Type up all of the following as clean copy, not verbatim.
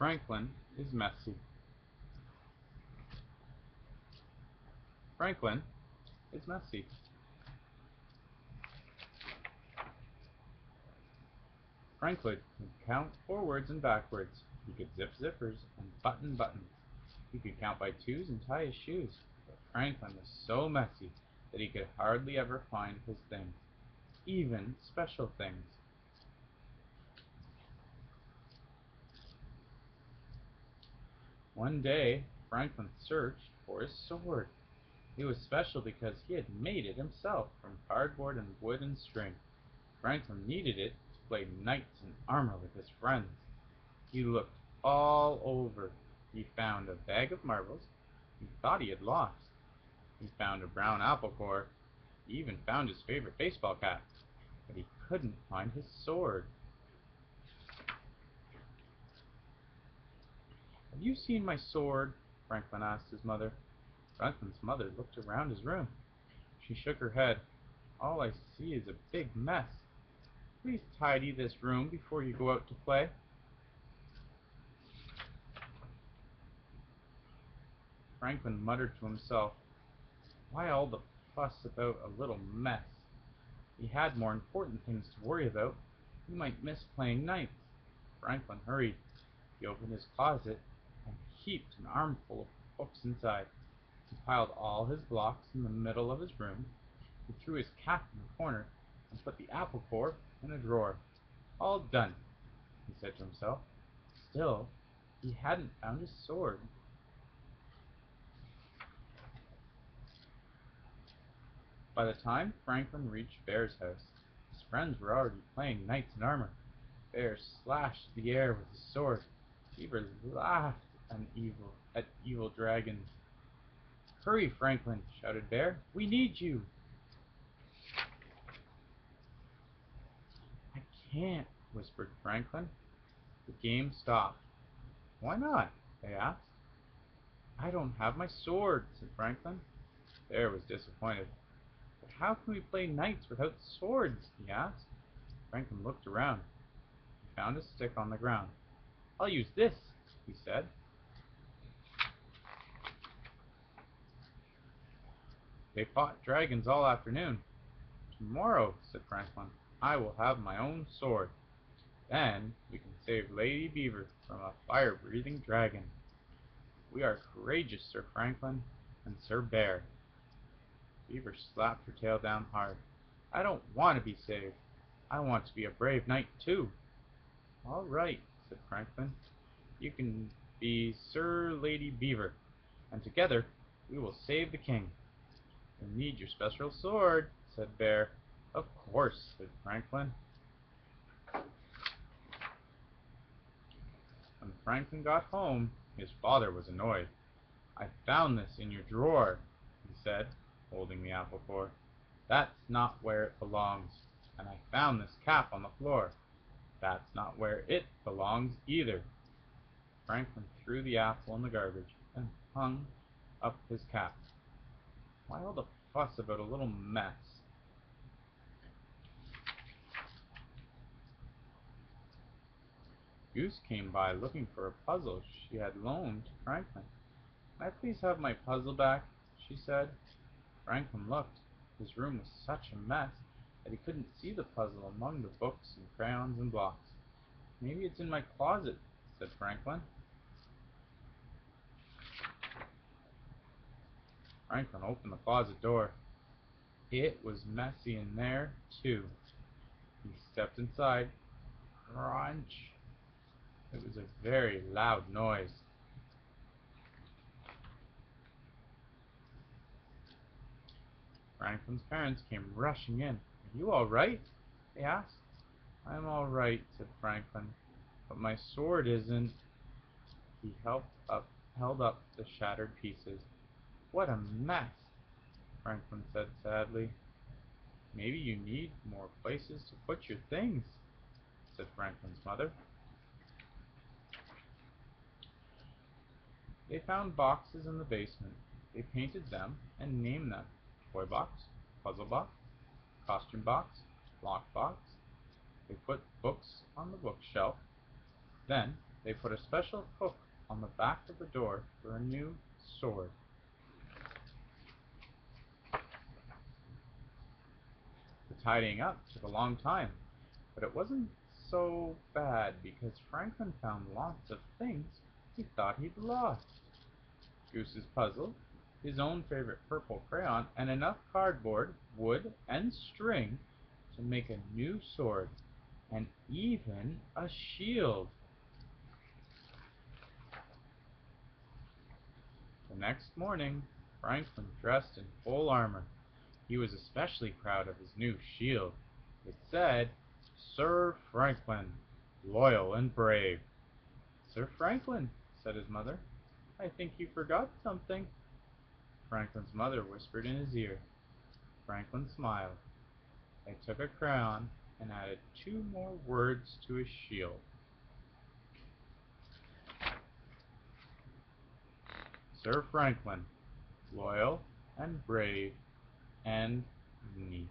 Franklin is messy. Franklin is messy. Franklin could count forwards and backwards. He could zip zippers and button buttons. He could count by twos and tie his shoes. But Franklin was so messy that he could hardly ever find his things, even special things. One day, Franklin searched for his sword. It was special because he had made it himself from cardboard and wood and string. Franklin needed it to play knights in armor with his friends. He looked all over. He found a bag of marbles he thought he had lost. He found a brown apple core. He even found his favorite baseball cap. But he couldn't find his sword. "Have you seen my sword?" Franklin asked his mother. Franklin's mother looked around his room. She shook her head. "All I see is a big mess. Please tidy this room before you go out to play." Franklin muttered to himself, "Why all the fuss about a little mess?" He had more important things to worry about. He might miss playing knights. Franklin hurried. He opened his closet and heaped an armful of books inside. He piled all his blocks in the middle of his room. He threw his cap in the corner and put the apple core in a drawer. "All done," he said to himself. Still, he hadn't found his sword. By the time Franklin reached Bear's house, his friends were already playing knights in armor. Bear slashed the air with his sword. Beaver laughed at evil dragons. "Hurry, Franklin!" shouted Bear. "We need you!" "I can't," whispered Franklin. The game stopped. "Why not?" they asked. "I don't have my sword," said Franklin. Bear was disappointed. "But how can we play knights without swords?" he asked. Franklin looked around. He found a stick on the ground. "I'll use this," he said. They fought dragons all afternoon. "Tomorrow," said Franklin, "I will have my own sword. Then we can save Lady Beaver from a fire-breathing dragon. We are courageous, Sir Franklin and Sir Bear." Beaver slapped her tail down hard. "I don't want to be saved. I want to be a brave knight too." "All right," said Franklin. "You can be Sir Lady Beaver, and together we will save the king." "You'll need your special sword," said Bear. "Of course," said Franklin. When Franklin got home, his father was annoyed. "I found this in your drawer," he said, holding the apple core. "That's not where it belongs. And I found this cap on the floor. That's not where it belongs either." Franklin threw the apple in the garbage and hung up his cap. Why all the fuss about a little mess? Goose came by looking for a puzzle she had loaned to Franklin. "Can I please have my puzzle back?" she said. Franklin looked. His room was such a mess that he couldn't see the puzzle among the books and crayons and blocks. "Maybe it's in my closet," said Franklin. Franklin opened the closet door. It was messy in there, too. He stepped inside. Crunch! It was a very loud noise. Franklin's parents came rushing in. "Are you all right?" they asked. "I'm all right," said Franklin, "but my sword isn't." He held up the shattered pieces. "What a mess!" Franklin said sadly. "Maybe you need more places to put your things," said Franklin's mother. They found boxes in the basement. They painted them and named them toy box, puzzle box, costume box, lock box. They put books on the bookshelf. Then They put a special hook on the back of the door for a new sword. The tidying up took a long time, but it wasn't so bad because Franklin found lots of things he thought he'd lost. Goose's puzzle, his own favorite purple crayon, and enough cardboard, wood, and string to make a new sword, and even a shield. The next morning, Franklin dressed in full armor. He was especially proud of his new shield. It said, "Sir Franklin, loyal and brave." "Sir Franklin," said his mother, "I think you forgot something." Franklin's mother whispered in his ear. Franklin smiled. They took a crayon and added 2 more words to his shield. Sir Franklin, loyal and brave and neat.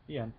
The end.